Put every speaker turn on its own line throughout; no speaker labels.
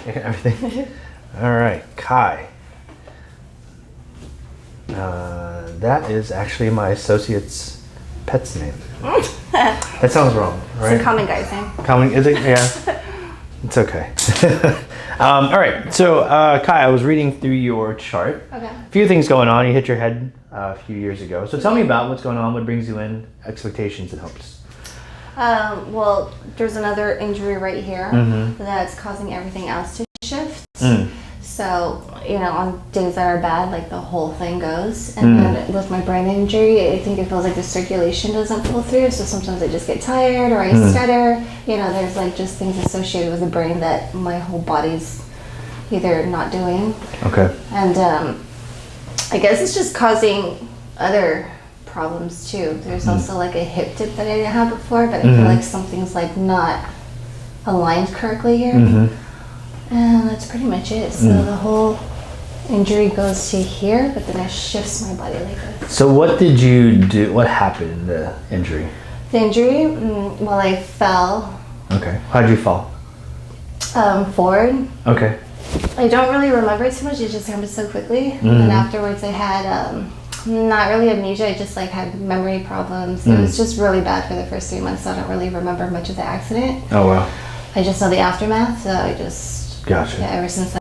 Everything. All right, Kai. That is actually my associate's pet's name. That sounds wrong, right?
It's a common guy's name.
Common, is it? Yeah. It's okay. All right, so Kai, I was reading through your chart.
Okay.
A few things going on. You hit your head a few years ago. So tell me about what's going on, what brings you in, expectations and hopes.
Well, there's another injury right here that's causing everything else to shift. So, on days that are bad, like the whole thing goes. And then with my brain injury, I think it feels like the circulation doesn't pull through. So sometimes I just get tired or I stutter. There's like just things associated with the brain that my whole body's either not doing.
Okay.
And I guess it's just causing other problems too. There's also like a hip dip that I didn't have before, but I feel like something's like not aligned correctly here. And that's pretty much it. So the whole injury goes to here, but then it shifts my body like this.
So what did you do? What happened in the injury?
The injury? Well, I fell.
Okay. How'd you fall?
Forward.
Okay.
I don't really remember it too much. It just happened so quickly. And then afterwards I had not really amnesia. I just like had memory problems. It was just really bad for the first 3 months. So I don't really remember much of the accident.
Oh, wow.
I just know the aftermath. So I just...
Gotcha.
Yeah, ever since then,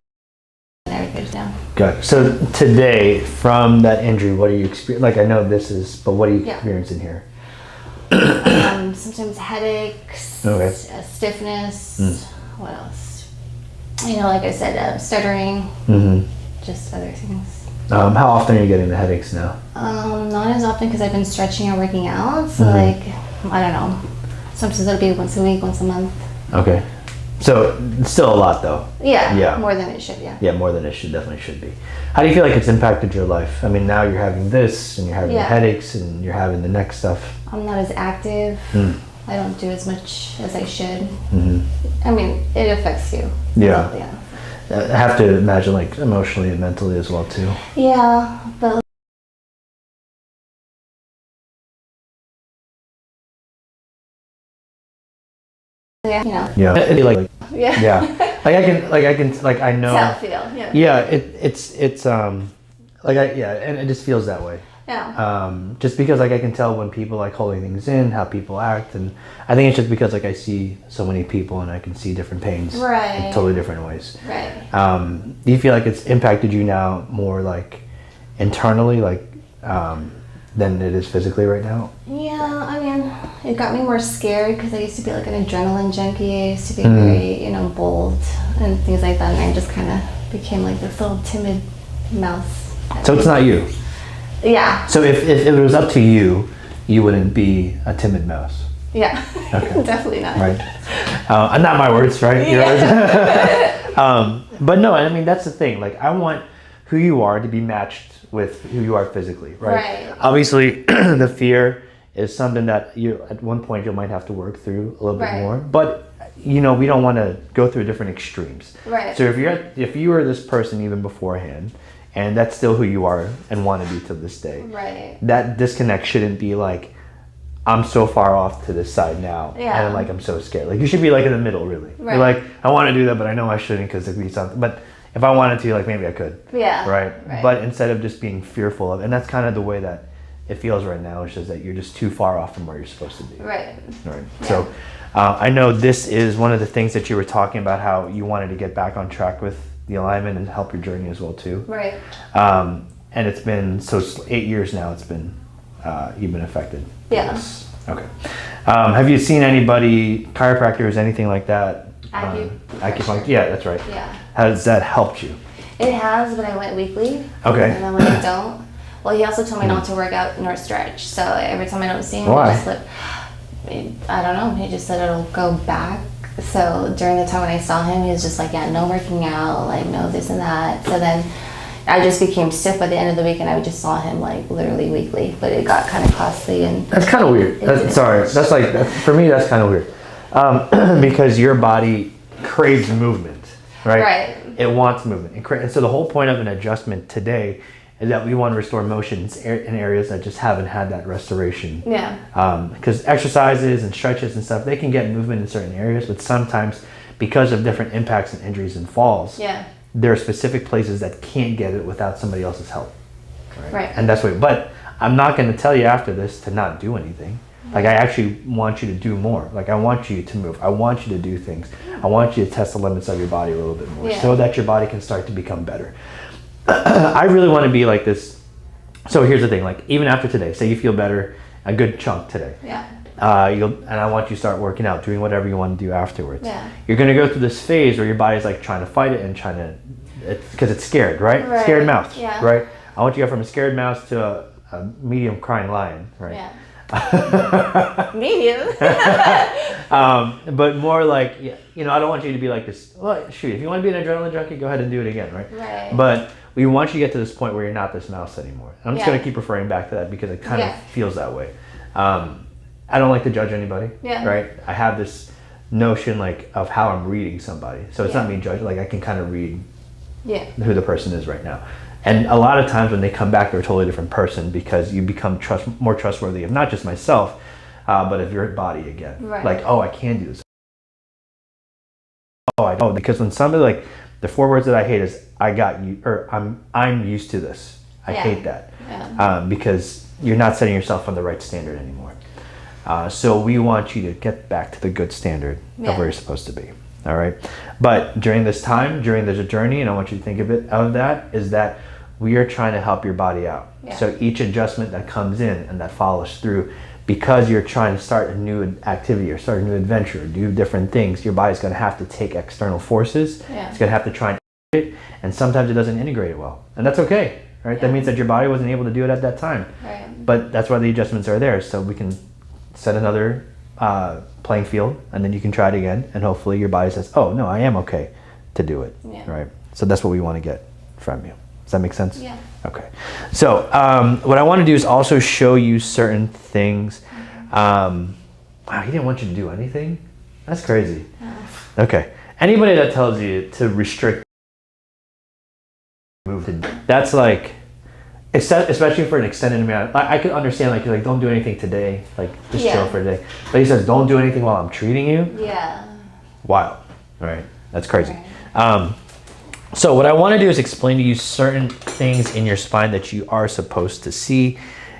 everything's down.
Gotcha. So today, from that injury, what are you experiencing? Like, I know this is, but what are you experiencing here?
Sometimes headaches,
Okay.
stiffness, what else? Like I said, stuttering, just other things.
How often are you getting the headaches now?
Not as often because I've been stretching and working out. So like, I don't know. Sometimes it'll be once a week, once a month.
Okay. So it's still a lot though.
Yeah. More than it should,
Yeah, more than it definitely should be. How do you feel like it's impacted your life? I mean, now you're having this and you're having the headaches and you're having the neck stuff.
I'm not as active. I don't do as much as I should. I mean, it affects you.
Yeah. I have to imagine like emotionally and mentally as well too.
Yeah, but
I know.
That's how I feel.
And it just feels that way.
Yeah.
Just because like I can tell when people like holding things in, how people act, and I think it's just because like I see so many people and I can see different pains in totally different ways.
Right.
Do you feel like it's impacted you now more like internally, like than it is physically right now?
Yeah, I mean, it got me more scared because I used to be like an adrenaline junkie. I used to be very, bold and things like that, and I just kind of became like this little timid mouse.
So it's not you?
Yeah.
So if it was up to you, you wouldn't be a timid mouse?
Yeah.
Okay.
Definitely not.
Right. Not my words, right?
Yeah.
But no, I mean, that's the thing. Like, I want who you are to be matched with who you are physically, right? Obviously, the fear is something that you at one point you might have to work through a little bit more. But we don't want to go through different extremes.
Right.
So if you were this person even beforehand, and that's still who you are and want to be to this day.
Right.
That disconnect shouldn't be like, I'm so far off to this side now, and like I'm so scared. Like you should be like in the middle, really. You're like, I want to do that, but I know I shouldn't because it could be something. But if I wanted to, like maybe I could.
Yeah.
Right. But instead of just being fearful of, and that's kind of the way that it feels right now, it's just that you're just too far off from where you're supposed to be. Right.
Yeah.
So I know this is one of the things that you were talking about, how you wanted to get back on track with the alignment and help your journey as well too.
Right.
And it's been 8 years now. It's been you've been affected.
Yes.
Okay. Have you seen anybody, chiropractors, anything like that? Acupuncture. Yeah, that's right.
Yeah.
Has that helped you?
It has, but I went weekly.
Okay.
And then when I don't, well, he also told me not to work out nor stretch. So every time I don't see him, I just slip. I don't know. He just said it'll go back. So during the time when I saw him, he was just like, yeah, no working out, like no this and that. So then I just became stiff by the end of the week, and I just saw him like literally weekly. But it got kind of costly, and
that's kind of weird. That's like for me. That's kind of weird because your body craves movement, right?
Right.
It wants movement, and so the whole point of an adjustment today is that we want to restore motion in areas that just haven't had that restoration.
Yeah.
Because exercises and stretches and stuff, they can get movement in certain areas, but sometimes because of different impacts and injuries and falls,
Yeah.
there are specific places that can't get it without somebody else's help.
Right.
And that's what, but I'm not going to tell you after this to not do anything. Like, I actually want you to do more. Like, I want you to move. I want you to do things. I want you to test the limits of your body a little bit more so that your body can start to become better. I really want to be like this. So here's the thing, like, even after today, say you feel better a good chunk today.
Yeah.
And I want you to start working out, doing whatever you want to do afterwards.
Yeah.
You're going to go through this phase where your body's like trying to fight it and trying to, because it's scared, right? Scared mouse, right? I want you to go from a scared mouse to a medium crying lion, right?
Yeah. Medium.
But more like, you know, I don't want you to be like this. Well, shoot, if you want to be an adrenaline junkie, go ahead and do it again, right?
Right.
But we want you to get to this point where you're not this mouse anymore. And I'm just going to keep referring back to that because it kind of feels that way. I don't like to judge anybody, right? I have this notion like of how I'm reading somebody. So it's not me judging, like I can kind of read who the person is right now. And a lot of times when they come back, they're a totally different person because you become more trustworthy of not just myself, but of your body again.
Right.
Like, oh, I can do this. Oh, I know. Because when somebody, like, the 4 words that I hate is I got you, or I'm used to this. I hate that. Because you're not setting yourself on the right standard anymore. So we want you to get back to the good standard of where you're supposed to be. All right. But during this time, during the journey, and I want you to think of that, is that we are trying to help your body out. So each adjustment that comes in and that follows through, because you're trying to start a new activity or start a new adventure or do different things, your body's going to have to take external forces. It's going to have to try and integrate it, and sometimes it doesn't integrate it well. And that's okay, right? That means that your body wasn't able to do it at that time. But that's why the adjustments are there, so we can set another playing field, and then you can try it again, and hopefully your body says, oh, no, I am okay to do it, right? So that's what we want to get from you. Does that make sense? Yeah. Okay. So what I want to do is also show you certain things. Wow, he didn't want you to do anything? That's crazy. Okay. Anybody that tells you to restrict move, that's like, especially for an extended amount. I could understand, like, you're like, don't do anything today, like, just chill for a day. But he says, don't do anything while I'm treating you.
Yeah.
Wild, right? That's crazy. So what I want to do is explain to you certain things in your spine that you are supposed to see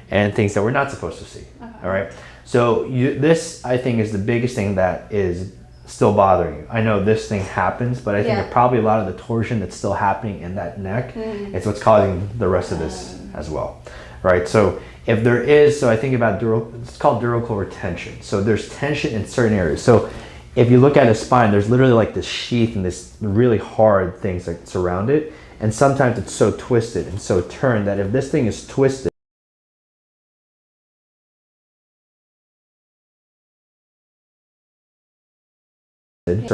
and things that we're not supposed to see. All right. So this, I think, is the biggest thing that is still bothering you. I know this thing happens, but I think that probably a lot of the torsion that's still happening in that neck is what's causing the rest of this as well, right? So if there is, so I think about it's called dural retention. So there's tension in certain areas. So if you look at a spine, there's literally like this sheath and this really hard things that surround it. And sometimes it's so twisted and so turned that if this thing is twisted, it's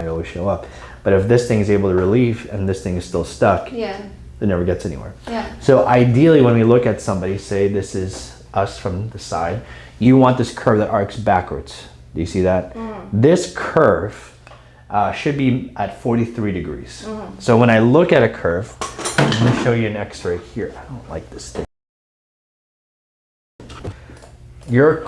always show up. But if this thing is able to relieve and this thing is still stuck, it never gets anywhere. So ideally, when we look at somebody, say this is us from the side, you want this curve that arcs backwards. Do you see that? This curve should be at 43 degrees. So when I look at a curve, let me show you an x-ray here. I don't like this thing. Your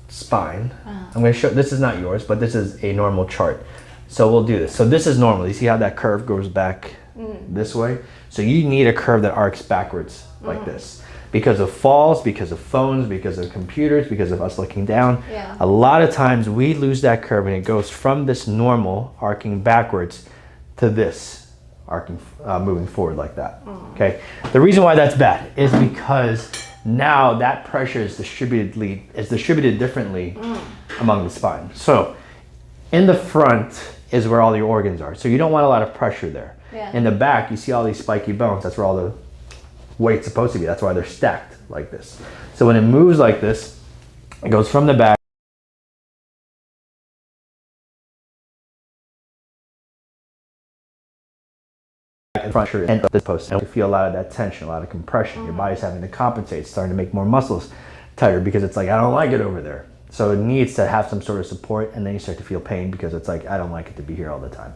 spine, I'm going to show, this is not yours, but this is a normal chart. So we'll do this. So this is normal. You see how that curve goes back this way? So you need a curve that arcs backwards like this. Because of falls, because of phones, because of computers, because of us looking down. A lot of times we lose that curve and it goes from this normal arcing backwards to this arcing, moving forward like that. Okay. The reason why that's bad is because now that pressure is distributed differently among the spine. So in the front is where all your organs are. So you don't want a lot of pressure there. In the back, you see all these spiky bones. That's where all the weight's supposed to be. That's why they're stacked like this. So when it moves like this, it goes from the back and front and this post, and you feel a lot of that tension, a lot of compression. Your body's having to compensate, it's starting to make more muscles tighter because it's like, I don't like it over there. So it needs to have some sort of support, and then you start to feel pain because it's like, I don't like it to be here all the time.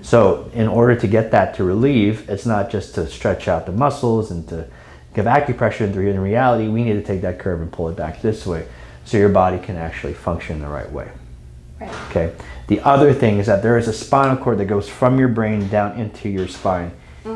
So in order to get that to relieve, it's not just to stretch out the muscles and to give acupressure. In reality, we need to take that curve and pull it back this way so your body can actually function the right way. Okay. The other thing is that there is a spinal cord that goes from your brain down into your spine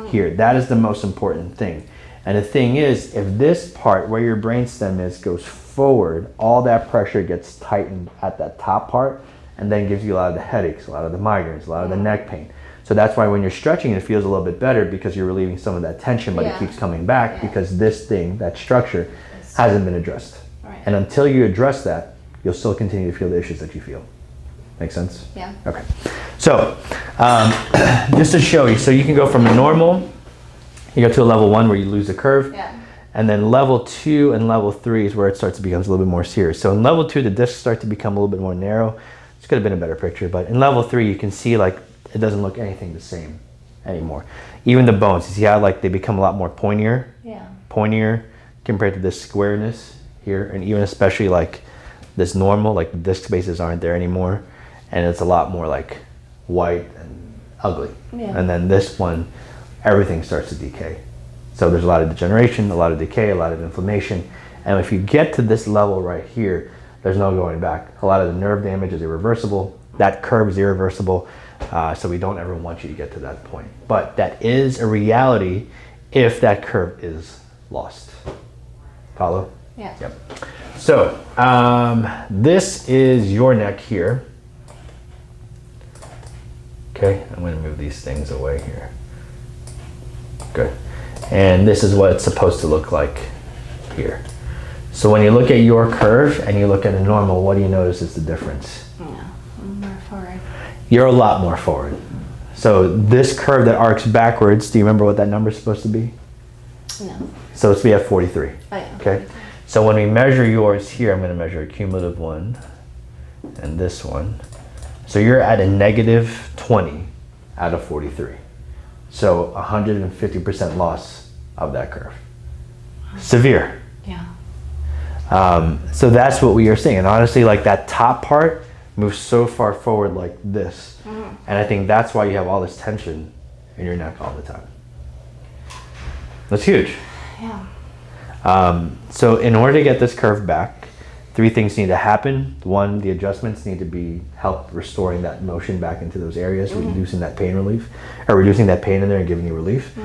here. That is the most important thing. And the thing is, if this part where your brainstem is goes forward, all that pressure gets tightened at that top part and then gives you a lot of the headaches, a lot of the migraines, a lot of the neck pain. So that's why when you're stretching, it feels a little bit better because you're relieving some of that tension, but it keeps coming back because this thing, that structure, hasn't been addressed.
Right.
And until you address that, you'll still continue to feel the issues that you feel. Make sense?
Yeah.
Okay. So, just to show you, so you can go from a normal, you go to a level 1 where you lose the curve.
Yeah.
And then level 2 and level 3 is where it starts to become a little bit more serious. So in level 2, the discs start to become a little bit more narrow. This could have been a better picture, but in level 3, you can see like it doesn't look anything the same anymore. Even the bones, you see how like they become a lot more pointier?
Yeah.
Pointier compared to this squareness here, and even especially like this normal, like the disc spaces aren't there anymore, and it's a lot more like white and ugly.
Yeah.
And then this one, everything starts to decay. So there's a lot of degeneration, a lot of decay, a lot of inflammation, and if you get to this level right here, there's no going back. A lot of the nerve damage is irreversible. That curve is irreversible, so we don't ever want you to get to that point. But that is a reality if that curve is lost. Follow?
Yeah.
Yep. So this is your neck here. Okay, I'm going to move these things away here. Good. And this is what it's supposed to look like here. So when you look at your curve and you look at a normal, what do you notice is the difference?
Yeah, I'm more forward.
You're a lot more forward. So this curve that arcs backwards, do you remember what that number is supposed to be?
No.
So it's be at 43.
Oh, yeah.
Okay. So when we measure yours here, I'm going to measure a cumulative one and this one. So you're at a negative 20 out of 43. So 150% loss of that curve. Severe.
Yeah.
So that's what we are seeing. And honestly, like that top part moves so far forward like this. And I think that's why you have all this tension in your neck all the time. That's huge.
Yeah.
So in order to get this curve back, 3 things need to happen. 1, the adjustments need to be help restoring that motion back into those areas, reducing that pain relief, or reducing that pain in there and giving you relief.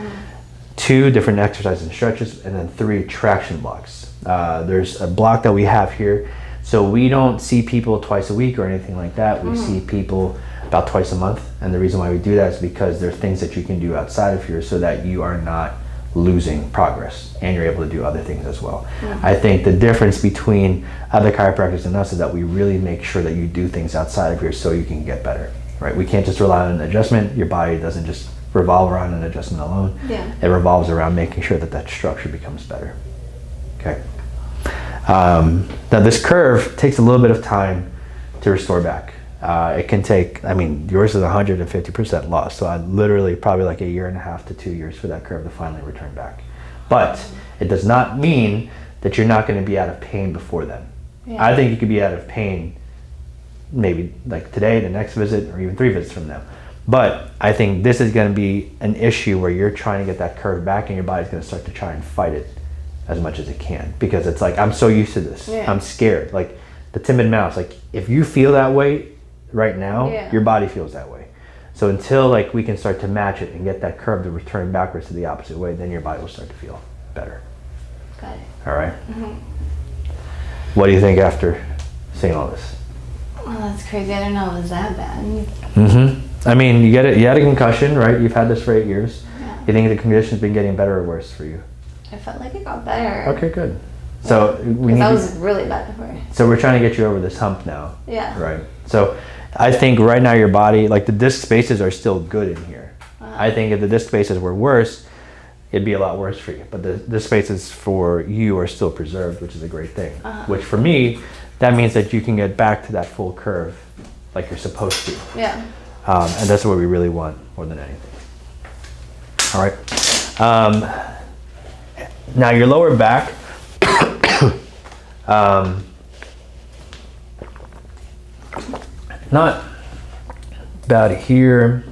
2, different exercises and stretches, and then 3, traction blocks. There's a block that we have here. So we don't see people twice a week or anything like that. We see people about twice a month. And the reason why we do that is because there are things that you can do outside of here so that you are not losing progress and you're able to do other things as well. I think the difference between other chiropractors and us is that we really make sure that you do things outside of here so you can get better, right? We can't just rely on an adjustment. Your body doesn't just revolve around an adjustment alone.
Yeah.
It revolves around making sure that that structure becomes better. Okay. Now this curve takes a little bit of time to restore back. It can take, I mean, yours is 150% loss. So I literally probably like 1.5 to 2 years for that curve to finally return back. But it does not mean that you're not going to be out of pain before then.
Yeah.
I think you could be out of pain maybe like today, the next visit, or even 3 visits from now. But I think this is going to be an issue where you're trying to get that curve back and your body's going to start to try and fight it as much as it can. Because it's like, I'm so used to this.
Yeah.
I'm scared. Like the timid mouse. Like if you feel that way right now, your body feels that way. So until like we can start to match it and get that curve to return backwards to the opposite way, then your body will start to feel better.
Got it.
All right. What do you think after seeing all this?
Well, that's crazy. I didn't know it was that bad.
I mean, you had a concussion, right? You've had this for 8 years.
Yeah.
You think the condition's been getting better or worse for you?
I felt like it got better.
Okay, good. So we
Because
need.
that was really bad before.
So we're trying to get you over this hump now.
Yeah.
Right. So I think right now your body, like the disc spaces are still good in here. I think if the disc spaces were worse, it'd be a lot worse for you. But the spaces for you are still preserved, which is a great thing. Which for me, that means that you can get back to that full curve like you're supposed to.
Yeah.
And that's what we really want more than anything. All right. Now your lower back, not about here.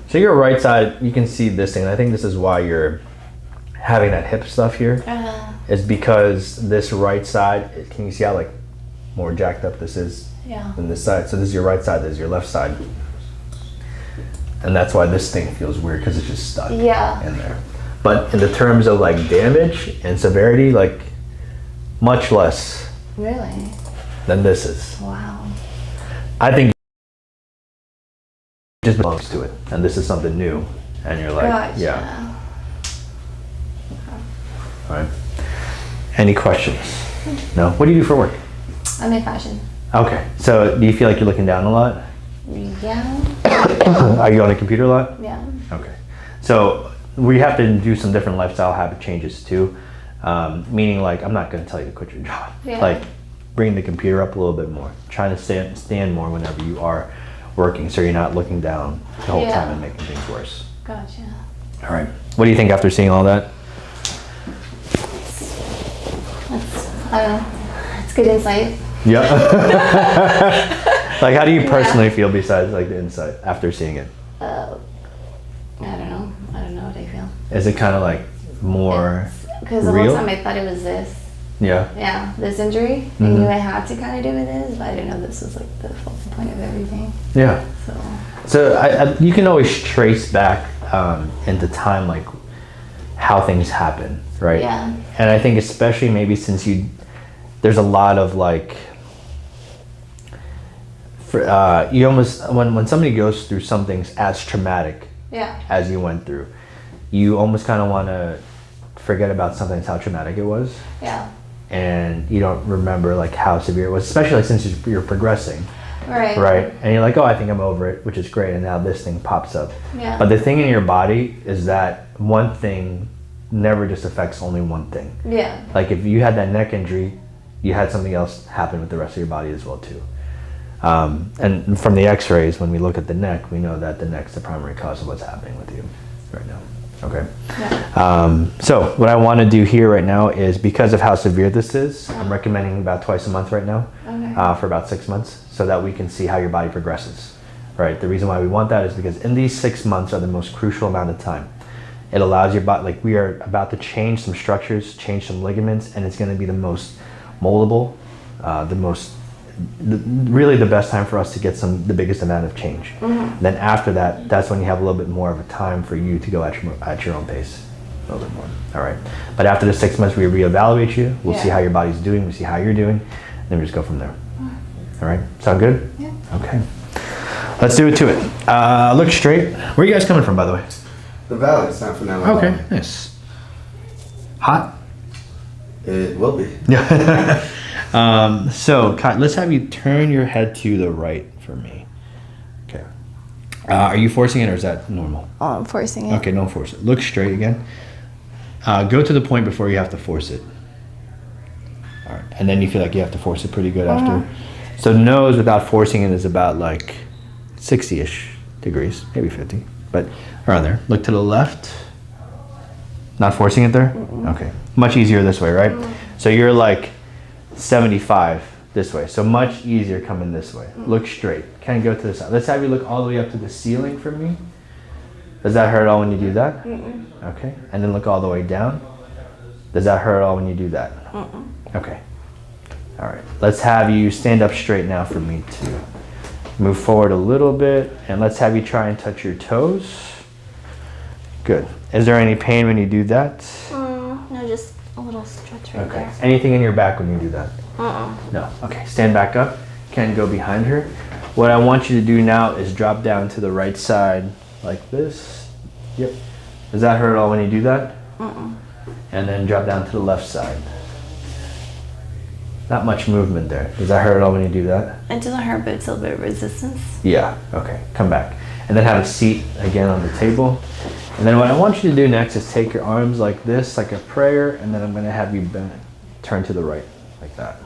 So your right side, you can see this thing. I think this is why you're having that hip stuff here. Is because this right side, can you see how like more jacked up this is
Yeah.
than this side. So this is your right side, this is your left side. And that's why this thing feels weird, because it's just stuck in there. But in the terms of like damage and severity, like much less
Really?
than this is.
Wow.
I think it just belongs to it. And this is something new. And you're like,
Gotcha.
yeah. All right. Any questions? No? What do you do for work?
I'm in fashion.
Okay. So do you feel like you're looking down a lot?
Yeah.
Are you on a computer a lot?
Yeah.
Okay. So we have to do some different lifestyle habit changes too. Meaning like, I'm not going to tell you to quit your job.
Yeah.
Like bring the computer up a little bit more. Trying to stand more whenever you are working, so you're not looking down the whole time and making things worse.
Gotcha.
All right. What do you think after seeing all that?
I don't know. It's good insight.
Yeah. Like, how do you personally feel besides like the insight after seeing it?
I don't know. I don't know what I feel.
Is it kind of like more
Because the
real?
whole time I thought it was this.
Yeah.
Yeah, this injury. I knew I had to kind of do with this, but I didn't know this was like the focal point of everything.
Yeah. So you can always trace back into time, like how things happen, right?
Yeah.
And I think especially maybe since there's a lot of like, you almost, when somebody goes through something as traumatic as you went through, you almost kind of want to forget about something, how traumatic it was.
Yeah.
And you don't remember like how severe it was, especially like since you're progressing.
Right.
Right. And you're like, oh, I think I'm over it, which is great. And now this thing pops up.
Yeah.
But the thing in your body is that one thing never just affects only one thing.
Yeah.
Like if you had that neck injury, you had something else happen with the rest of your body as well too. And from the x-rays, when we look at the neck, we know that the neck's the primary cause of what's happening with you right now. Okay.
Yeah.
So what I want to do here right now is, because of how severe this is, I'm recommending about twice a month right now, for about 6 months, so that we can see how your body progresses. Right. The reason why we want that is because in these 6 months are the most crucial amount of time. It allows your body, like we are about to change some structures, change some ligaments, and it's going to be the most moldable, really the best time for us to get the biggest amount of change. Then after that, that's when you have a little bit more of a time for you to go at your own pace a little bit more. All right. But after the 6 months, we reevaluate you. We'll see how your body's doing. We see how you're doing. And then we just go from there. All right. Sound good?
Yeah.
Okay. Let's do it to it. Look straight. Where are you guys coming from, by the way?
The valley. It's not from now.
Okay. Nice. Hot?
It will be.
Yeah. So Kai, let's have you turn your head to the right for me. Okay. Are you forcing it, or is that normal?
Oh, I'm forcing it.
Okay, don't force it. Look straight again. Go to the point before you have to force it. All right. And then you feel like you have to force it pretty good after. So nose without forcing it is about like 60-ish degrees, maybe 50, but around there. Look to the left. Not forcing it there? Okay. Much easier this way, right? So you're like 75 this way. So much easier coming this way. Look straight. Can't go to the side. Let's have you look all the way up to the ceiling for me. Does that hurt at all when you do that? Okay. And then look all the way down. Does that hurt at all when you do that? Okay. All right. Let's have you stand up straight now for me too. Move forward a little bit, and let's have you try and touch your toes. Good. Is there any pain when you do that?
No, just a little stretch right there.
Anything in your back when you do that? No. Okay. Stand back up. Can go behind her. What I want you to do now is drop down to the right side like this. Yep. Does that hurt at all when you do that? And then drop down to the left side. Not much movement there. Does that hurt at all when you do that?
It doesn't hurt, but it's a little bit of resistance.
Yeah. Okay. Come back. And then have a seat again on the table. And then what I want you to do next is take your arms like this, like a prayer, and then I'm going to have you turn to the right, like that.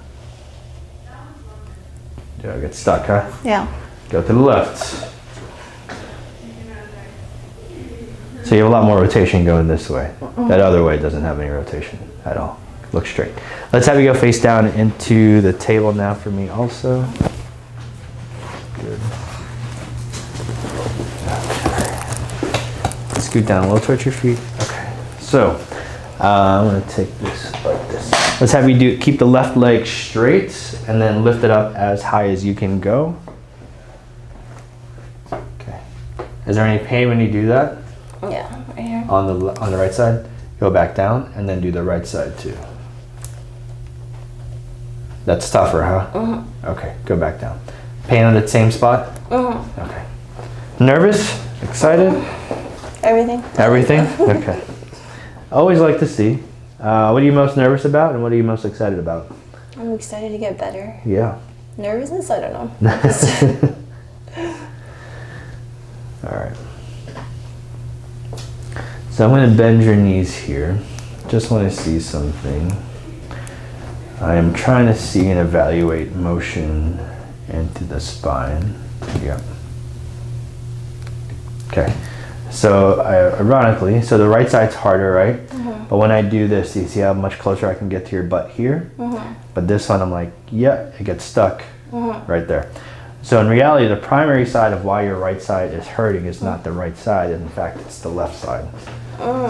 Do I get stuck, huh?
Yeah.
Go to the left. So you have a lot more rotation going this way. That other way doesn't have any rotation at all. Look straight. Let's have you go face down into the table now for me also. Good. Scoot down a little towards your feet. Okay. So I'm going to take this like this. Let's have you keep the left leg straight and then lift it up as high as you can go. Okay. Is there any pain when you do that?
Yeah, right here.
On the right side? Go back down and then do the right side too. That's tougher, huh?
Mm-hmm.
Okay, go back down. Pain on the same spot?
Mm-hmm.
Okay. Nervous? Excited?
Everything.
Everything? Okay. Always like to see. What are you most nervous about and what are you most excited about?
I'm excited to get better.
Yeah.
Nervousness? I don't know.
All right. So I'm going to bend your knees here. Just want to see something. I am trying to see and evaluate motion into the spine. Yep. Okay. So ironically, so the right side's harder, right? Mm-hmm. But when I do this, you see how much closer I can get to your butt here? Mm-hmm. But this one, I'm like, yeah, it gets stuck right there. So in reality, the primary side of why your right side is hurting is not the right side. In fact, it's the left side.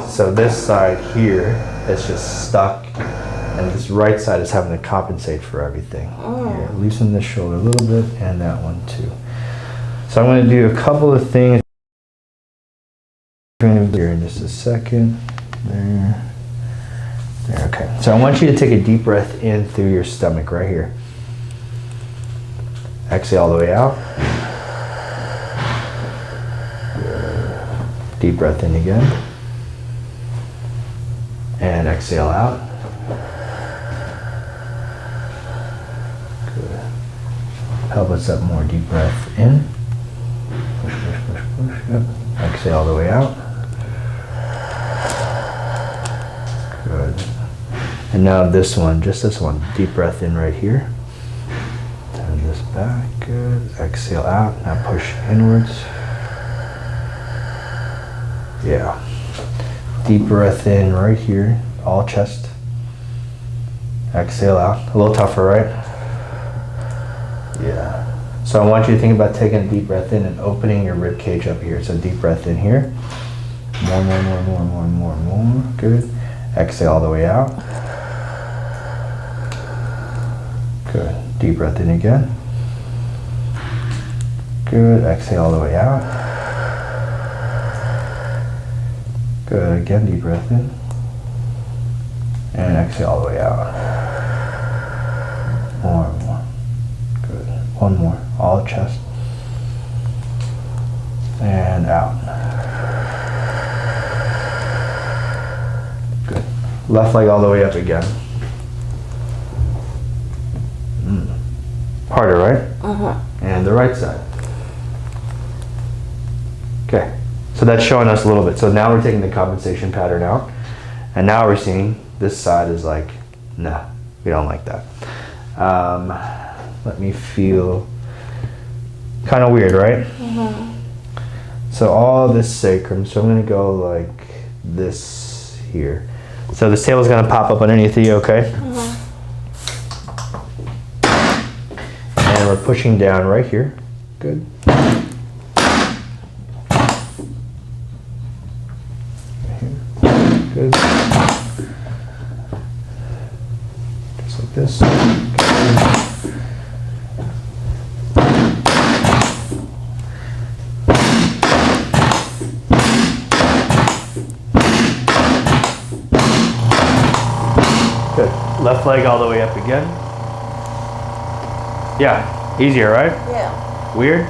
So this side here is just stuck. And this right side is having to compensate for everything. Here, loosen this shoulder a little bit and that one too. So I'm going to do a couple of things here in just a second. There. There, okay. So I want you to take a deep breath in through your stomach right here. Exhale all the way out. Good. Deep breath in again. And exhale out. Good. Pelvis up more. Deep breath in. Push, push, push, push. Yep. Exhale all the way out. Good. And now this one, just this one. Deep breath in right here. Turn this back. Good. Exhale out. Now push inwards. Yeah. Deep breath in right here. All chest. Exhale out. A little tougher, right? Yeah. So I want you to think about taking a deep breath in and opening your rib cage up here. So deep breath in here. More, more, more, more, more, more, more. Good. Exhale all the way out. Good. Deep breath in again. Good. Exhale all the way out. Good. Again, deep breath in. And exhale all the way out. More and more. Good. One more. All chest. And out. Good. Left leg all the way up again. Harder, right? And the right side. Okay. So that's showing us a little bit. So now we're taking the compensation pattern out. And now we're seeing this side is like, nah, we don't like that. Let me feel kind of weird, right? So all this sacrum, so I'm going to go like this here. So this table is going to pop up underneath you, okay? And we're pushing down right here. Good. Right here. Good. Just like this. Good. Left leg all the way up again. Yeah, easier, right?
Yeah.
Weird?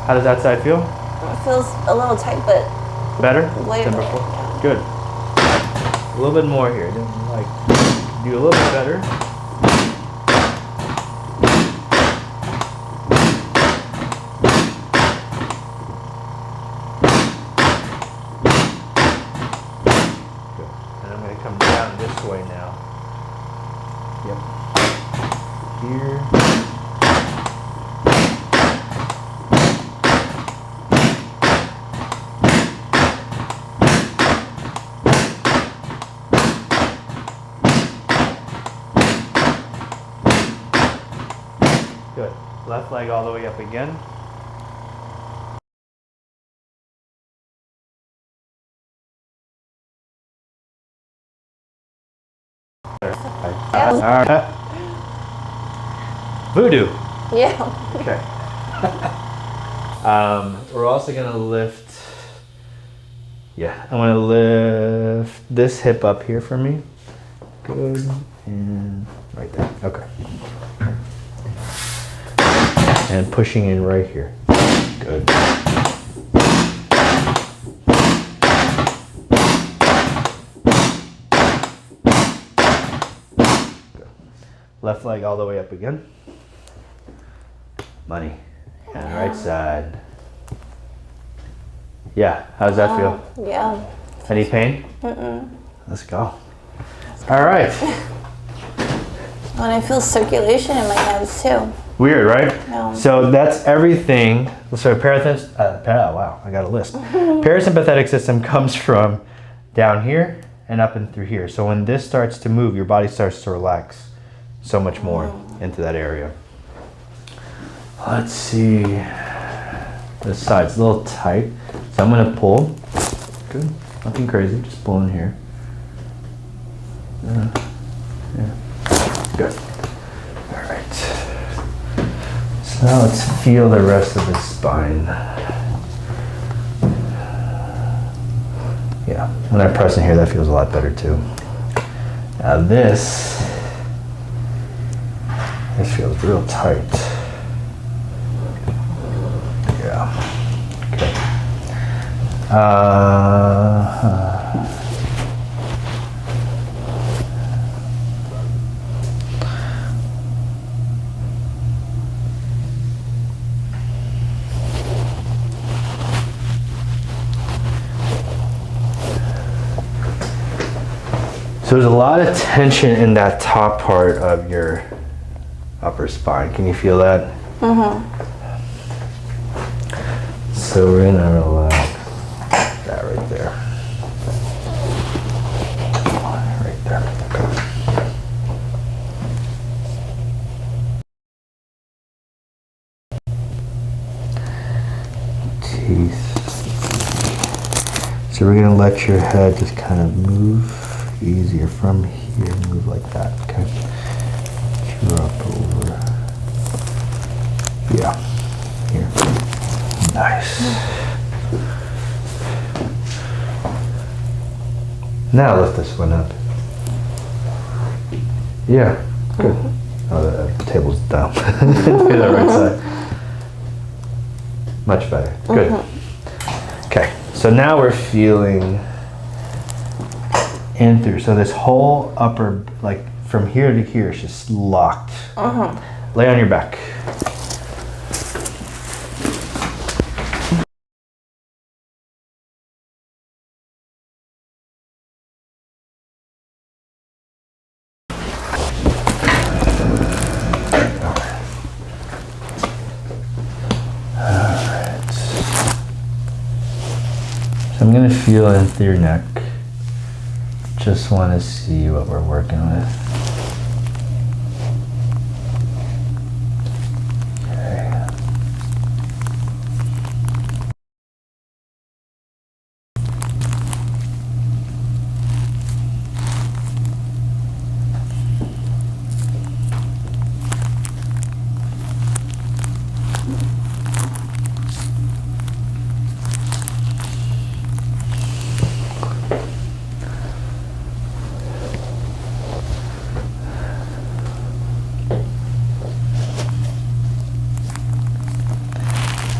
How does that side feel?
It feels a little tight, but
Better
way
than
better.
before? Good. A little bit more here. Just like do a little bit better. Good. And I'm going to come down this way now. Yep. Here. Good. Left leg all the way up again. All right. Voodoo.
Yeah.
Okay. We're also gonna lift. Yeah, I want to lift this hip up here for me. Good, and right there. Okay. And pushing in right here. Good. Left leg all the way up again. Money. And right side. Yeah, how does that feel?
Yeah.
Any pain? Let's go. All right.
And I feel circulation in my hands too.
Weird, right?
Yeah.
So that's everything. So wow, I got a list. Parasympathetic system comes from down here and up and through here. So when this starts to move, your body starts to relax so much more into that area. Let's see. This side's a little tight, so I'm gonna pull. Good, nothing crazy, just pulling here. Yeah, good. All right. So now let's feel the rest of the spine. Yeah, when I press in here, that feels a lot better too. Now this feels real tight. Yeah. Okay. So there's a lot of tension in that top part of your upper spine. Can you feel that? So we're gonna relax that right there. Right there. Okay. Teeth. So we're gonna let your head just kind of move easier from here. Move like that. Okay. Drop over. Yeah. Here. Nice. Now lift this one up. Yeah, good. Oh, the table's down. Do that right side. Much better. Good. Okay, so now we're feeling in through. So this whole upper, like from here to here, is just locked. Lay on your back. I'm gonna feel into your neck. Just want to see what we're working with. Okay.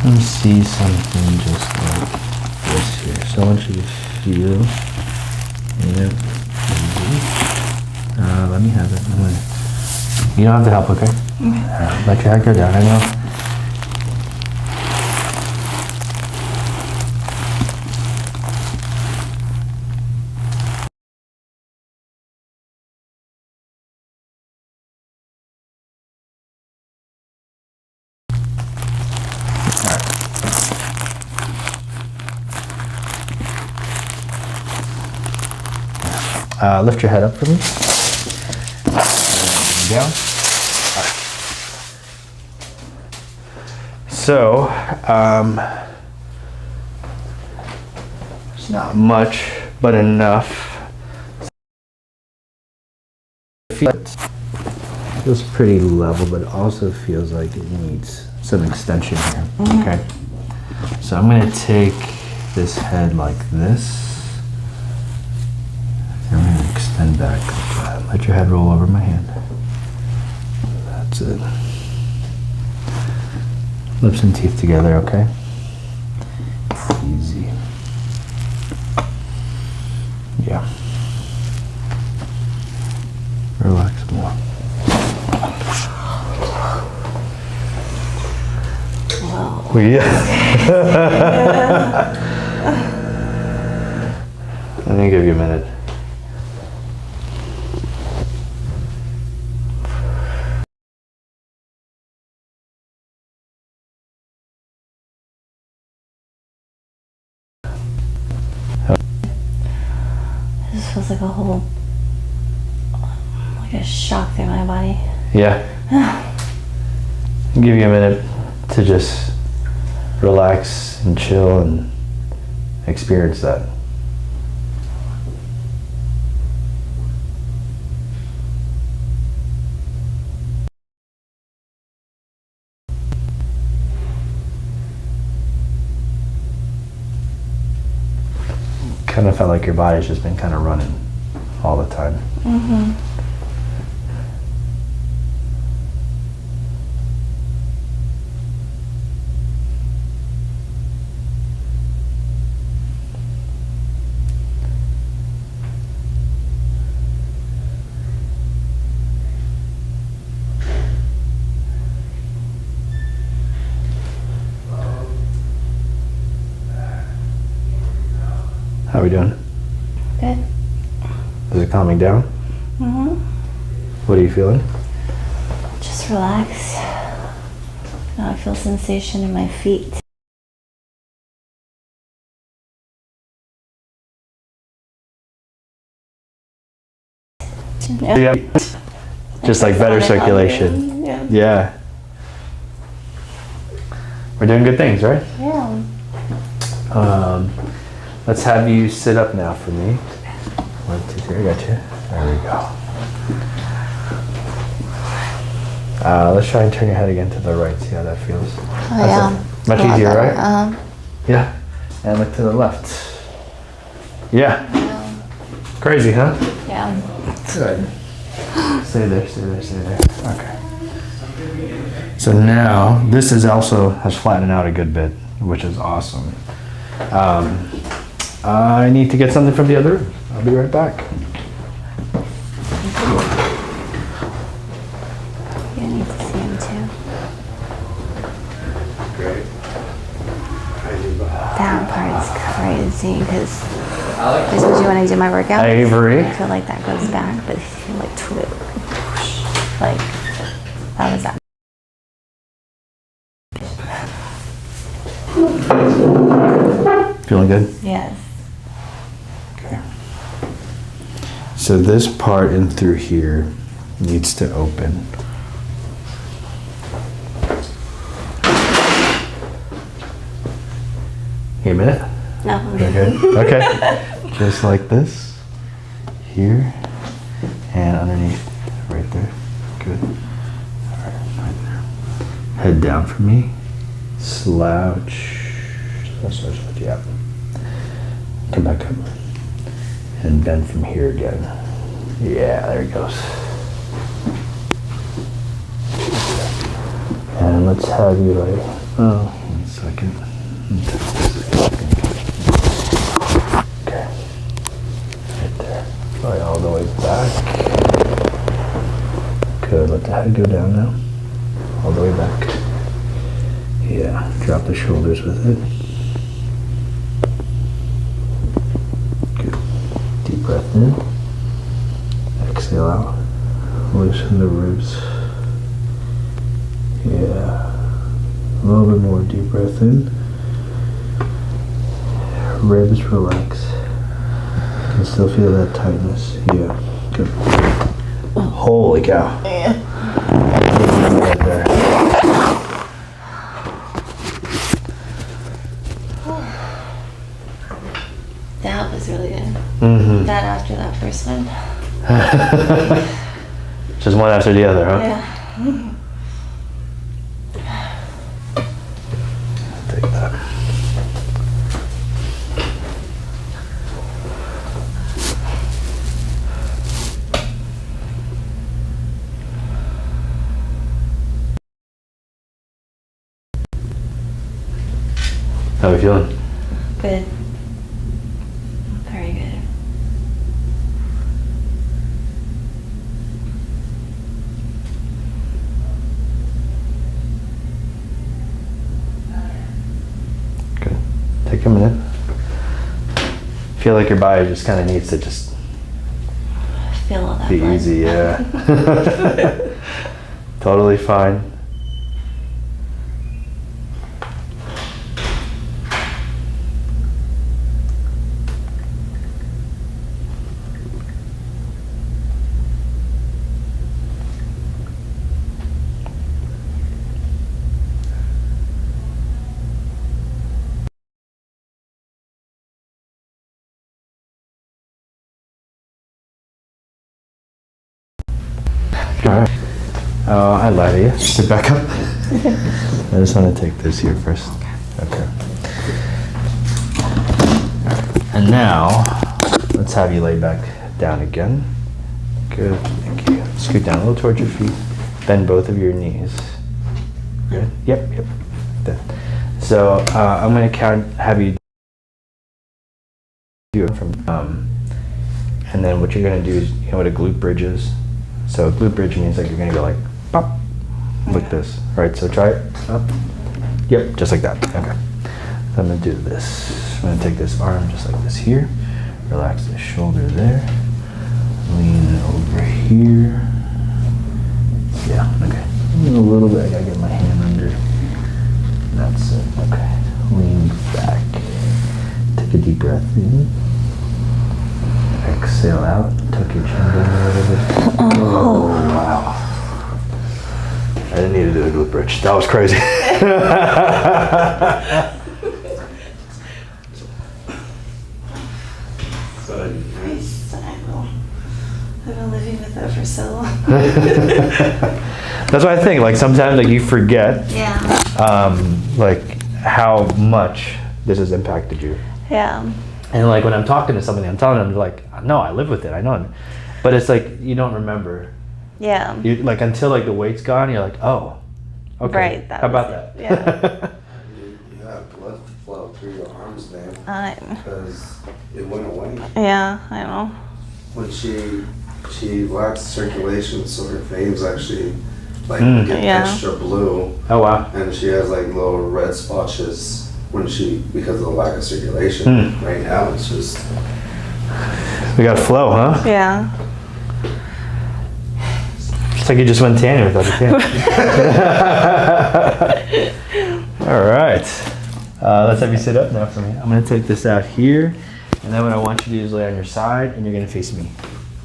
Let me see something just like this here. So I want you to feel it. Let me have it. You don't have to help, okay? Let your head go down. I know. Lift your head up for me. And down. All right. So, it's not much, but enough. Feel it. Feels pretty level, but also feels like it needs some extension here. Okay. So I'm going to take this head like this. And I'm going to extend back like that. Let your head roll over my hand. That's it. Lips and teeth together, okay? Easy. Yeah. Relax more.
Wow.
Well, yeah. Let me give you a minute.
This feels like like a shock through my body.
Yeah. I'll give you a minute to just relax and chill and experience that. Kind of felt like your body's just been kind of running all the time.
Mm-hmm.
How are we doing?
Good.
Is it calming down?
Mm-hmm.
What are you feeling?
Just relax. Now I feel sensation in my feet.
Yeah. Just like better circulation.
Yeah.
Yeah. We're doing good things, right?
Yeah.
Let's have you sit up now for me. 1, 2, 3, I got you. There we go. Let's try and turn your head again to the right, see how that feels.
Oh, yeah.
Much easier, right?
Uh-huh.
Yeah. And look to the left. Yeah. Crazy, huh?
Yeah.
Good. Stay there, stay there, stay there. Okay. So now, this is also has flattened out a good bit, which is awesome. I need to get something from the other room. I'll be right back.
You need to see him too.
Great.
That part's crazy because this was when I do my workout.
Avery.
I feel like that goes back, but if you like twist, like that was that.
Feeling good?
Yes.
Okay. So this part in through here needs to open. Give me a minute.
No.
Okay. Okay. Just like this. Here. And underneath. Right there. Good. Alright, right there. Head down for me. Slouch. Slouch, yeah. Come back up. And bend from here again. Yeah, there he goes. And let's have you like, 1 second. Okay. Right there. Right all the way back. Good, let the head go down now. All the way back. Yeah, drop the shoulders with it. Good. Deep breath in. Exhale out. Loosen the ribs. Yeah. A little bit more deep breath in. Ribs relax. You can still feel that tightness. Yeah. Good. Holy cow.
Yeah.
Right there.
That was really good.
Mm-hmm.
That after that first one.
Just one after the other, huh?
Yeah.
Take that. How are we feeling?
Good. Very good.
Good. Take a minute. Feel like your body just kind of needs to just
Feel all that
be
blood.
easy, yeah. Totally fine. Alright. Oh, I lied to you. Sit back up. I just want to take this here first. Okay. And now, let's have you lay back down again. Good, thank you. Scoot down a little towards your feet. Bend both of your knees. Good. Yep. Good. So I'm going to have you do it from, and then what you're going to do is, you know what a glute bridge is? So a glute bridge means like you're going to go like, pop, like this. All right, so try it. Up. Yep, just like that. Okay. So I'm going to do this. I'm going to take this arm just like this here. Relax the shoulder there. Lean over here. Yeah, okay. A little bit, I got to get my hand under. That's it, okay. Lean back. Take a deep breath in. Exhale out. Tuck your chin down a little bit. Oh, wow. I didn't need to do a glute bridge. That was crazy.
Nice. I've been living with that for so long.
That's what I think. Like sometimes, like you forget,
Yeah.
like how much this has impacted you.
Yeah.
And like when I'm talking to somebody, I'm telling them like, no, I live with it. I know it. But it's like you don't remember.
Yeah.
You like until like the weight's gone, you're like, oh, okay.
Right,
How about that?
Yeah.
You have blood flow through your arms, man. Because it went away.
Yeah, I know.
When she lacks circulation, so her veins actually like get
Yeah.
extra blue,
Oh wow.
and she has like little red spotches because of the lack of circulation. Right now, it's just
We got flow, huh?
Yeah.
It's like you just went tanning without the tan. All right. Let's have you sit up now for me. I'm going to take this out here. And then what I want you to do is lay on your side and you're going to face me.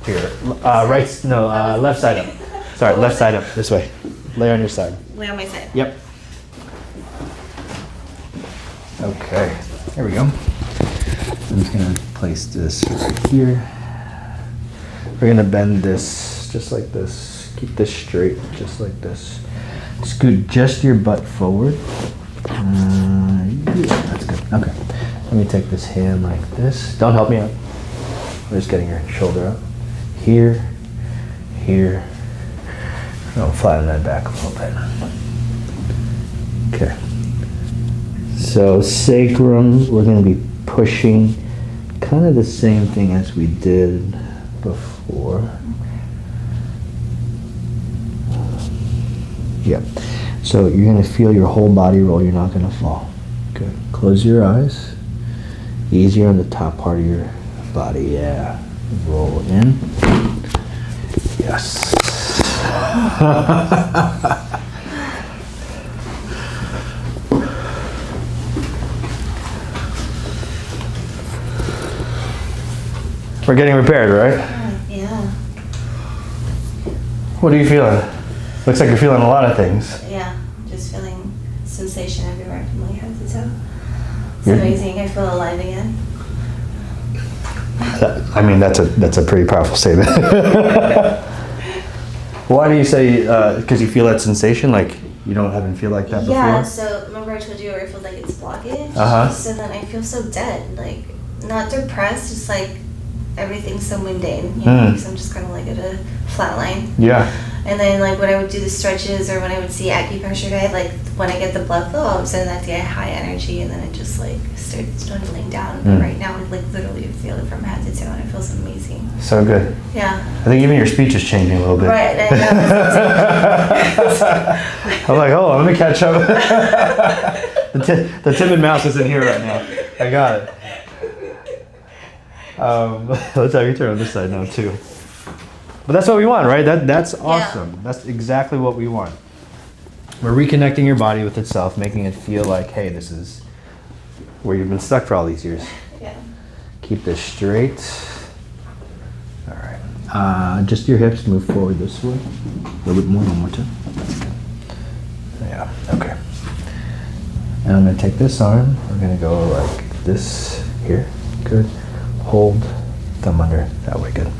Here. Left side up. Sorry, left side up. This way. Lay on your side.
Lay on my side.
Yep. Okay. There we go. I'm just going to place this right here. We're going to bend this just like this. Keep this straight, just like this. Scoot just your butt forward. Yeah, that's good. Okay. Let me take this hand like this. Don't help me out. I'm just getting your shoulder up. Here, here. I'll flatten that back a little bit. Okay. So sacrum, we're going to be pushing kind of the same thing as we did before. Yeah. So you're going to feel your whole body roll. You're not going to fall. Good. Close your eyes. Easier on the top part of your body. Yeah. Roll in. Yes. We're getting repaired, right?
Yeah.
What are you feeling? Looks like you're feeling a lot of things.
Yeah. Just feeling sensation everywhere from my head to toe. It's
You're-
amazing. I feel alive again.
I mean, that's a pretty powerful statement. Why do you say, because you feel that sensation? Like you haven't feel like that before?
Yeah, so remember I told you where I feel like it's blockage? So then I feel so dead, like not depressed, just like everything's so mundane, you know, because I'm just kind of like at a flat line.
Yeah.
And then like when I would do the stretches or when I would see acupressure guy, like when I get the blood flow, all of a sudden that day I high energy and then it just like starts dwindling down. But right now I like literally feel it from head to toe and it feels amazing.
So good.
Yeah.
I think even your speech is changing a little bit.
Right. I
I'm like, oh, let me catch up. the timid mouse is in here right now. I got it. Let's have you turn on this side now too. But that's what we want, right? That's awesome. Yeah. That's exactly what we want. We're reconnecting your body with itself, making it feel like, hey, this is where you've been stuck for all these years.
Yeah.
Keep this straight. All right. Just your hips, move forward this way. A little bit more, one more time. Yeah, okay. And I'm gonna take this arm, we're gonna go like this here. Good. Hold, thumb under, that way, good.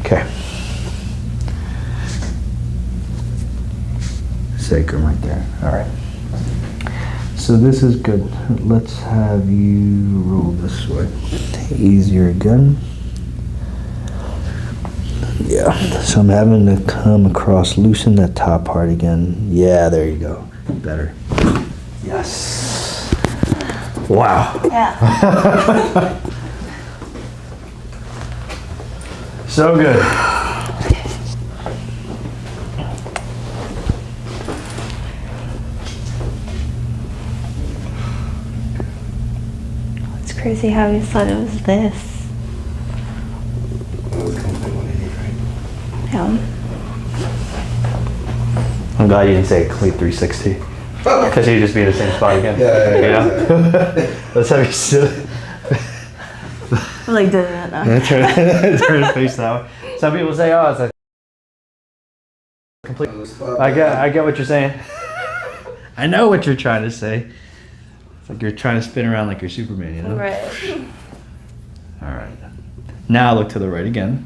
Okay. Sacrum right there. All right. So this is good. Let's have you roll this way. Easier again. Yeah. So I'm having to come across, loosen that top part again. Yeah, there you go. Better. Yes. Wow.
Yeah.
So good.
It's crazy how he said it was this. Yeah.
I'm glad you didn't say complete 360. Because you'd just be in the same spot again.
Yeah.
Let's have you sit.
I'm like doing that now.
Turn to face that way. Some people say, oh, it's a complete. I get what you're saying. I know what you're trying to say. It's like you're trying to spin around like you're Superman, you know?
Right.
All right. Now look to the right again.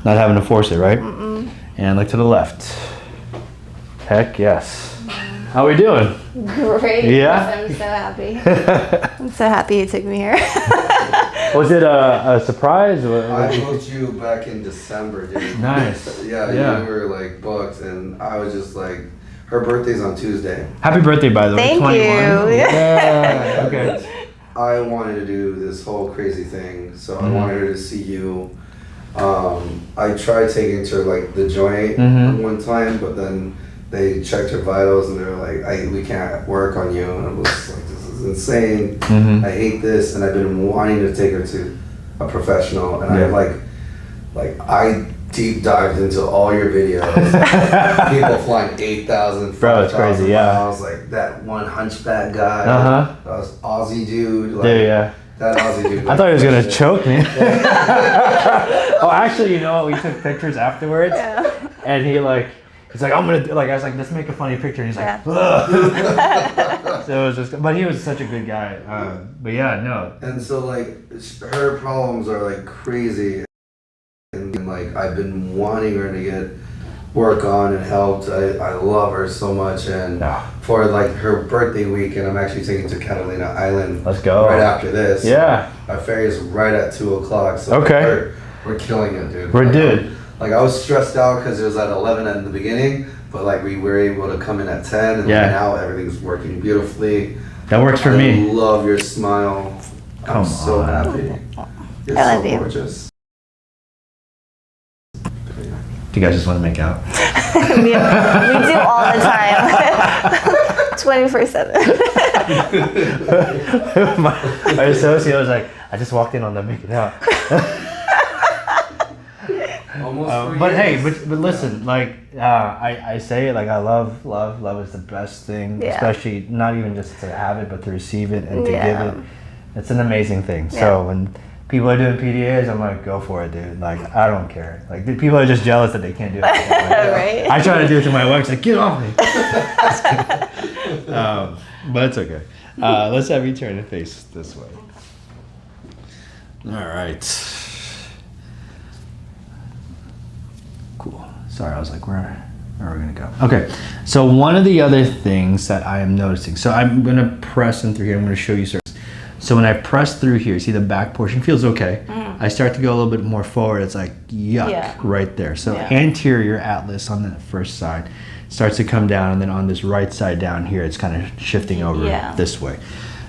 Not having to force it, right?
Mm-mm.
And look to the left. Heck yes. How we doing?
Great.
Yeah?
I'm so happy. I'm so happy you took me here.
Was it a surprise?
I booked you back in December, dude.
Nice.
Yeah, you were like booked, and I was just like, her birthday's on Tuesday.
Happy birthday, by the way.
Thank
21.
you.
Yeah. Okay.
I wanted to do this whole crazy thing, so I wanted her to see you. I tried taking her to like the joint one time, but then they checked her vitals and they were like, we can't work on you. And I was like, this is insane. I hate this. And I've been wanting to take her to a professional. And I I deep dived into all your videos. People flying 8,000,
Bro, it's crazy,
miles, like that one hunchback guy. That was Aussie dude. Like,
yeah.
That Aussie dude.
I thought he was going to choke me. Oh, actually, you know what? We took pictures afterwards. Yeah. And he's like, I'm gonna do, like, I was like, let's make a funny picture, and he's like, ugh. So it was just, but he was such a good guy. But yeah, no.
And so like, her problems are like crazy, and like I've been wanting her to get work on and helped. I love her so much, and for like her birthday weekend, I'm actually taking to Catalina Island.
Let's go.
Right after this.
Yeah.
Our ferry is right at 2:00. So
okay.
We're killing it, dude.
We're dude.
Like I was stressed out because it was at 11 in the beginning, but like we were able to come in at 10, and now everything's working beautifully.
That works for me.
I love your smile. I'm so happy. You're so gorgeous.
Do you guys just want to make out?
we do all the time. 24/7.
my associate was like, I just walked in on them making out. But hey, but listen, like I say it, like I love is the best thing, especially not even just to have it, but to receive it and to give it. It's an amazing thing. So when people are doing PDAs, I'm like, go for it, dude. Like I don't care. Like people are just jealous that they can't do it. Like,
right?
I try to do it to my wife. She's like, get off me. But it's okay. Let's have you turn and face this way. All right. cool. Sorry, I was like, where are we gonna go? Okay, so one of the other things that I am noticing, so I'm gonna press in through here, I'm gonna show you certain. So when I press through here, see the back portion feels okay. I start to go a little bit more forward, it's like yuck right there. So anterior atlas on that first side starts to come down, and then on this right side down here, it's kind of shifting over this way.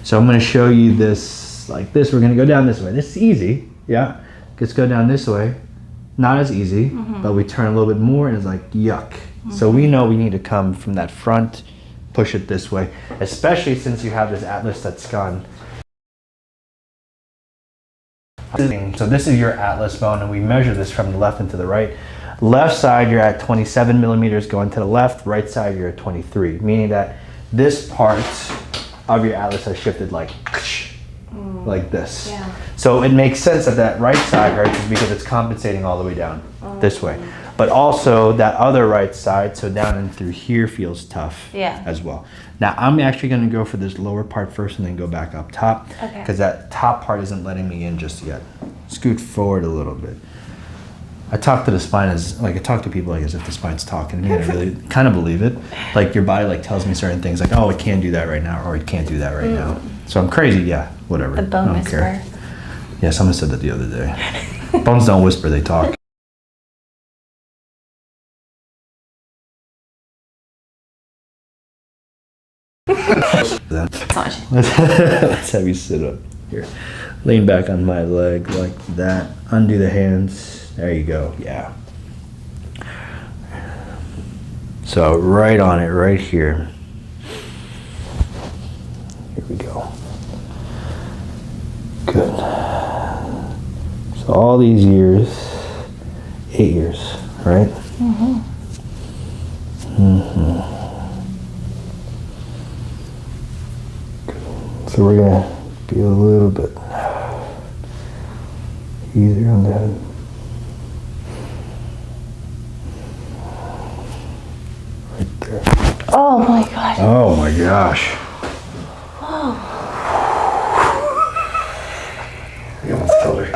So I'm gonna show you this like this. We're gonna go down this way. This is easy, yeah. Let's go down this way. Not as easy, but we turn a little bit more and it's like yuck. So we know we need to come from that front, push it this way, especially since you have this atlas that's gone. So this is your atlas bone, and we measure this from the left and to the right. Left side, you're at 27 millimeters going to the left. Right side, you're at 23, meaning that this part of your atlas has shifted like this. Yeah. So it makes sense that that right side hurts is because it's compensating all the way down this way. But also that other right side, so down and through here feels tough as well. Now I'm actually gonna go for this lower part first and then go back up top, because that top part isn't letting me in just yet. Scoot forward a little bit. I talk to the spine as, like I talk to people like as if the spine's talking to me, and I really kind of believe it. Like your body like tells me certain things like, oh, it can't do that right now, or it can't do that right now. So I'm crazy, yeah, whatever.
The bone whisperer.
Care. Yeah, someone said that the other day. Bones don't whisper, they talk. Let's have you sit up here. Lean back on my leg like that. Undo the hands. There you go. Yeah. So right on it, right here. Here we go. Good. So all these years, 8 years, right? So we're gonna be a little bit easier on the head. Right there.
Oh my gosh.
Oh my gosh.
You almost killed her.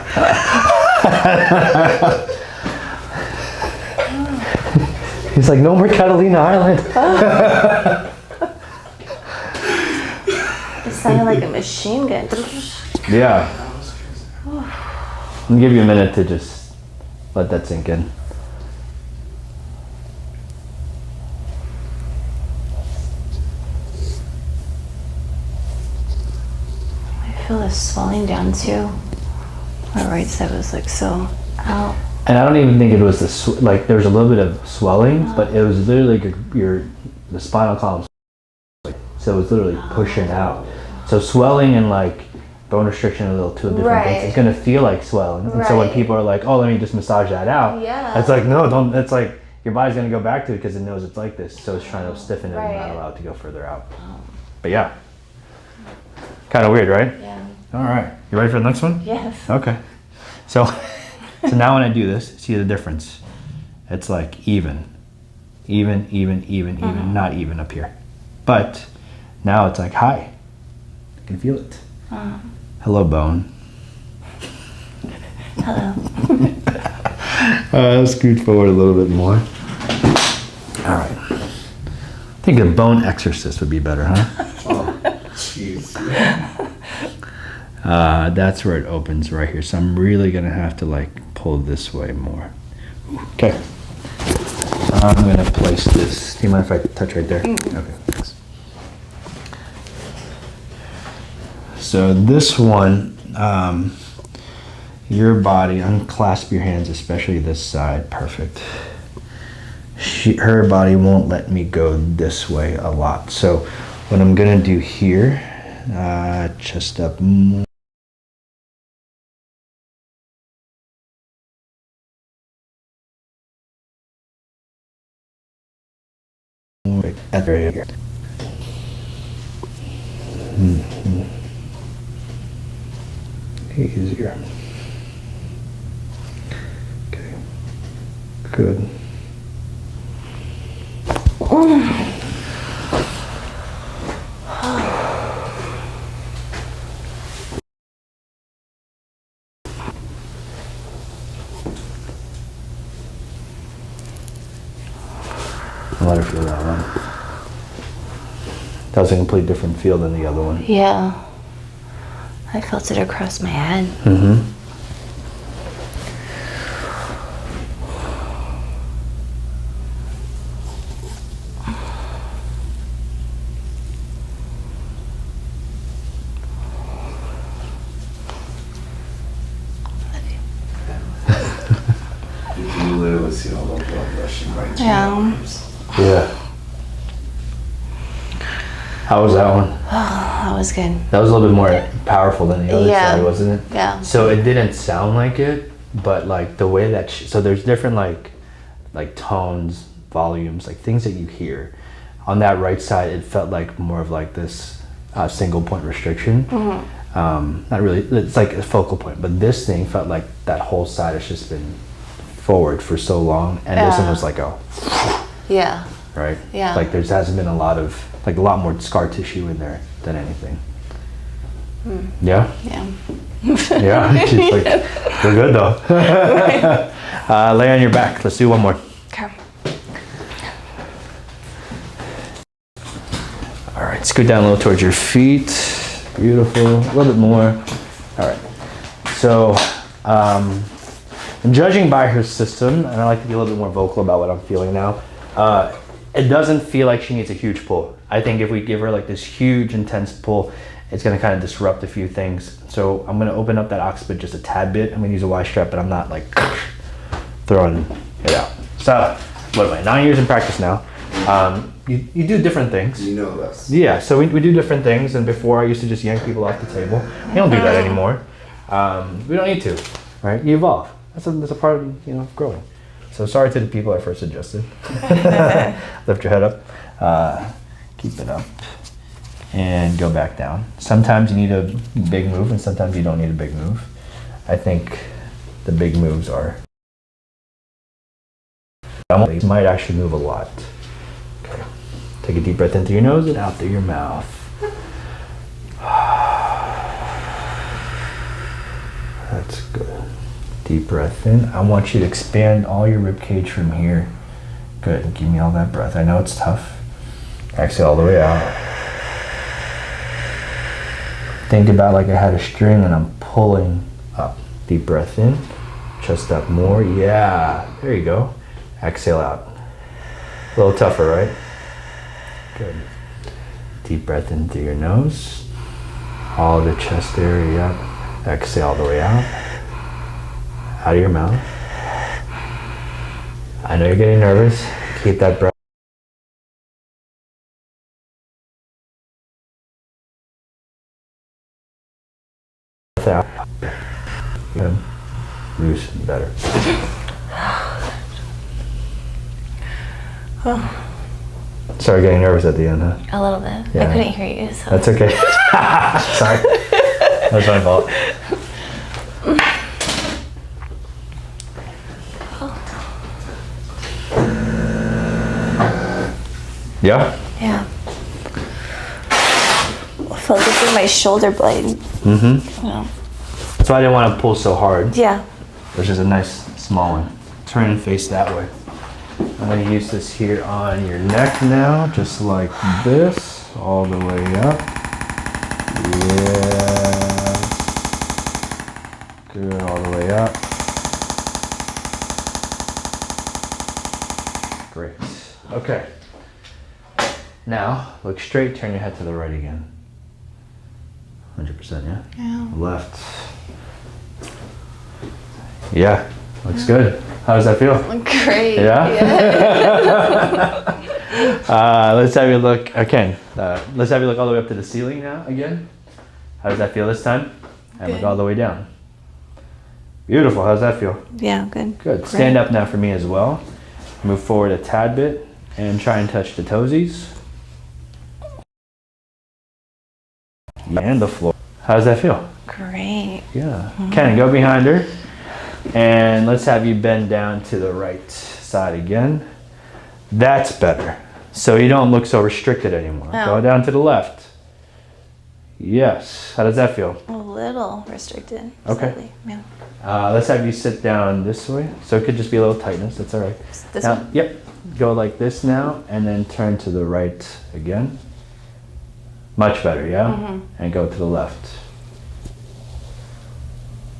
He's like, no more Catalina Island.
It sounded like a machine gun.
Yeah. I'm gonna give you a minute to just let that sink in.
I feel this swelling down too. My right side was like so out.
And I don't even think it was like there was a little bit of swelling, but it was literally the spinal column. So it was literally pushing out. So swelling and like bone restriction are a little two different things. It's gonna feel like swelling. And so when people are like, oh, let me just massage that out. It's like, no, don't. It's like your body's gonna go back to it because it knows it's like this. So it's trying to stiffen it and not allow it to go further out. But yeah, kind of weird, right?
Yeah.
All right, you ready for the next one?
Yes.
Okay. So now when I do this, see the difference? It's like even, not even up here. But now it's like high. I can feel it. Hello, bone.
Hello.
Let's scoot forward a little bit more. All right. I think a bone exorcist would be better, huh?
Oh, jeez.
That's where it opens right here. So I'm really gonna have to like pull this way more. Okay. I'm gonna place this. Do you mind if I touch right there? Okay, thanks. So this one, your body, unclasp your hands, especially this side. Perfect. Her body won't let me go this way a lot. So what I'm gonna do here, chest up more. At the area here. Easier. Okay. Good. let her feel that one. That was a complete different feel than the other one.
Yeah. I felt it across my head.
Mm-hmm.
You can literally see all the blood rushing right to
Yeah.
your arms.
Yeah. How was that one?
That was good.
That was a little bit more powerful than the other
Yeah.
side, wasn't it?
Yeah.
So it didn't sound like it, but like the way that so there's different like tones, volumes, like things that you hear. On that right side, it felt like more of like this single point restriction. Not really. It's like a focal point, but this thing felt like that whole side has just been forward for so long, and this one was like
Yeah.
right.
Yeah.
Like there hasn't been a lot more scar tissue in there than anything. Yeah.
Yeah.
Yeah. She's like, we're good though. Lay on your back. Let's do one more.
Okay.
All right. Scoot down a little towards your feet. Beautiful. A little bit more. All right. So, judging by her system, and I like to be a little bit more vocal about what I'm feeling now, it doesn't feel like she needs a huge pull. I think if we give her like this huge intense pull, it's going to kind of disrupt a few things. So I'm going to open up that occiput just a tad bit. I'm going to use a Y strap, but I'm not like throwing it out. So, what am I, 9 years in practice now. You do different things.
You know this.
Yeah, so we do different things, and before I used to just yank people off the table. We don't do that anymore. We don't need to, right? You evolve. That's a part of, growing. So sorry to the people I first adjusted. Lift your head up, keep it up, and go back down. Sometimes you need a big move, and sometimes you don't need a big move. I think the big moves are, you might actually move a lot. Okay. Take a deep breath in through your nose and out through your mouth. That's good. Deep breath in. I want you to expand all your rib cage from here. Good. Give me all that breath. I know it's tough. Exhale all the way out. Think about like I had a string and I'm pulling up. Deep breath in. Chest up more. Yeah. There you go. Exhale out. A little tougher, right? Good. Deep breath in through your nose. All the chest area up. Exhale all the way out. Out of your mouth. I know you're getting nervous. Keep that breath out. Good. Loose and better. Sorry, getting nervous at the end, huh?
A little bit.
Yeah.
I couldn't hear you. So.
That's okay. Sorry. That's my fault. Yeah?
Yeah. Focusing my shoulder blade.
Mm-hmm.
Yeah.
That's why I didn't want to pull so hard.
Yeah.
Which is a nice small one. Turn and face that way. I'm going to use this here on your neck now, just like this, all the way up. Yes. Good, all the way up. Great. Okay. Now, look straight, turn your head to the right again. 100%, yeah?
Yeah.
Left. Yeah, looks good. How does that feel?
Great.
Yeah? Let's have you look, again, let's have you look all the way up to the ceiling now, again. How does that feel this time? And look all the way down. Beautiful, how does that feel?
Yeah, good.
Good.
Great.
Stand up now for me as well. Move forward a tad bit and try and touch the toesies. And the floor. How does that feel?
Great.
Yeah. Ken, go behind her. And let's have you bend down to the right side again. That's better. So you don't look so restricted anymore.
Oh.
Go down to the left. Yes. How does that feel?
A little restricted.
Okay.
Slightly, yeah.
Let's have you sit down this way. So it could just be a little tightness. That's all right.
This
Now,
one?
Yep. Go like this now, and then turn to the right again. Much better, yeah?
Mm-hmm.
And go to the left.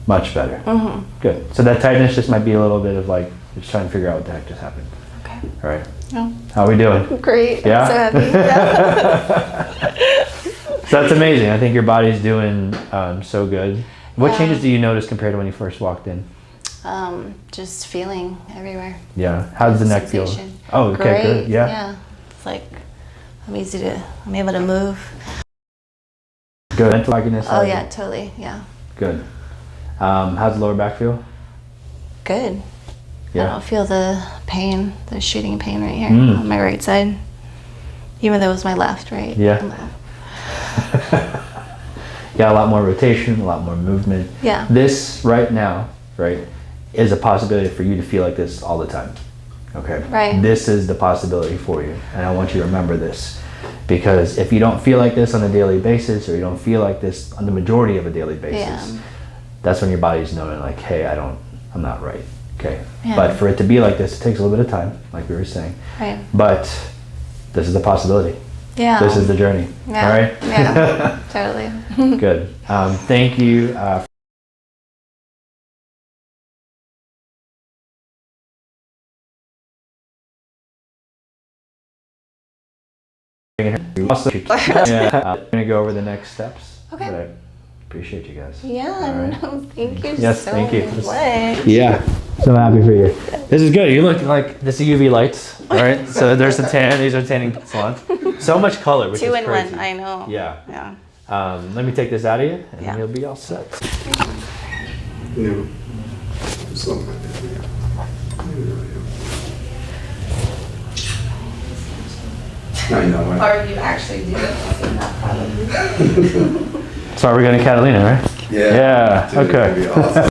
Much better.
Mm-hmm.
Good. So that tightness just might be a little bit of like, just trying to figure out what the heck just happened.
Okay.
All right.
Yeah.
How are we doing?
Great.
Yeah?
I'm so happy. Yeah.
So that's amazing. I think your body's doing so good. What
Yeah.
changes do you notice compared to when you first walked in?
Just feeling everywhere.
Yeah. How does the neck feel?
Sensation.
Oh, okay,
Great.
good. Yeah.
Yeah. It's like I'm able to move.
Good. Mental fogginess.
Oh yeah, totally. Yeah.
Good. How's the lower back feel?
Good.
Yeah.
I don't feel the pain, the shooting pain right here
Mm.
on my right side. Even though it was my left, right?
Yeah. Yeah, a lot more rotation, a lot more movement.
Yeah.
This right now, right, is a possibility for you to feel like this all the time. Okay.
Right.
This is the possibility for you, and I want you to remember this, because if you don't feel like this on a daily basis, or you don't feel like this on the majority of a daily basis,
Yeah.
that's when your body's knowing like, hey, I'm not right. Okay.
Yeah.
But for it to be like this, it takes a little bit of time, like we were saying.
Right.
But this is the possibility.
Yeah.
This is the journey.
Yeah.
All right.
Yeah. Totally.
Good. Thank you. Yeah, I'm gonna go over the next steps.
Okay.
But I appreciate you guys.
Yeah.
All right.
No, thank you
Yes,
so
thank you.
much.
Yeah. So happy for you. This is good. You look like this is UV lights. All right. So there's the tan. These are tanning salons. So much color, which
Two
is
in
crazy.
one. I know.
Yeah.
Yeah.
Let me take this out of you, and
Yeah.
you'll be all set.
No. Something. I know.
Or you actually do. Not probably.
So are we going to Catalina, right?
Yeah.
Yeah.
Dude,
Okay.
that'd be awesome.